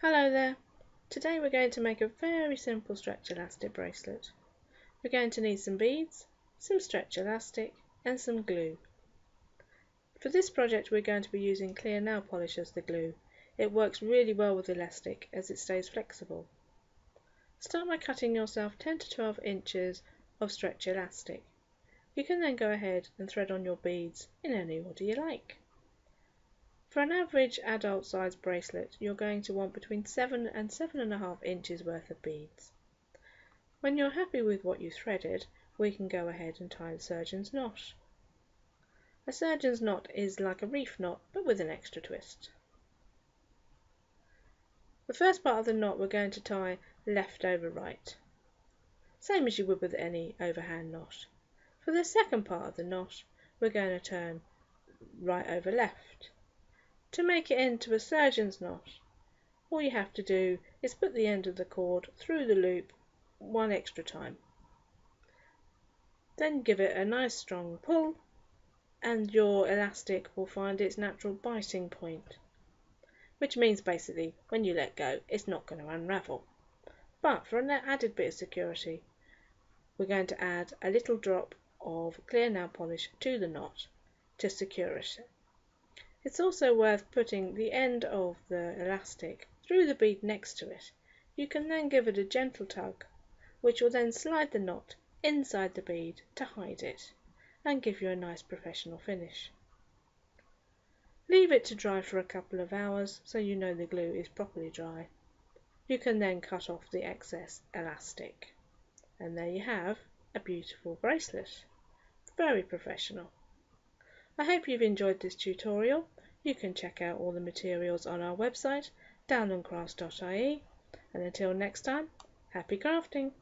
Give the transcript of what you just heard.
Hello there. Today we're going to make a very simple stretch elastic bracelet. We're going to need some beads, some stretch elastic and some glue. For this project we're going to be using clear nail polish as the glue. It works really well with elastic as it stays flexible. Start by cutting yourself 10 to 12 inches of stretch elastic. You can then go ahead and thread on your beads in any order you like. For an average adult size bracelet, you're going to want between 7 and 7.5 inches worth of beads. When you're happy with what you threaded, we can go ahead and tie the surgeon's knot. A surgeon's knot is like a reef knot, but with an extra twist. The first part of the knot we're going to tie left over right, same as you would with any overhand knot. For the second part of the knot, we're going to turn right over left. To make it into a surgeon's knot, all you have to do is put the end of the cord through the loop one extra time. Then give it a nice strong pull and your elastic will find its natural biting point, which means basically when you let go it's not going to unravel. But for an added bit of security, we're going to add a little drop of clear nail polish to the knot to secure it. It's also worth putting the end of the elastic through the bead next to it. You can then give it a gentle tug, which will then slide the knot inside the bead to hide it and give you a nice professional finish. Leave it to dry for a couple of hours so you know the glue is properly dry. You can then cut off the excess elastic. And there you have a beautiful bracelet. Very professional. I hope you've enjoyed this tutorial. You can check out all the materials on our website, downlandcrafts.ie, and until next time, happy crafting!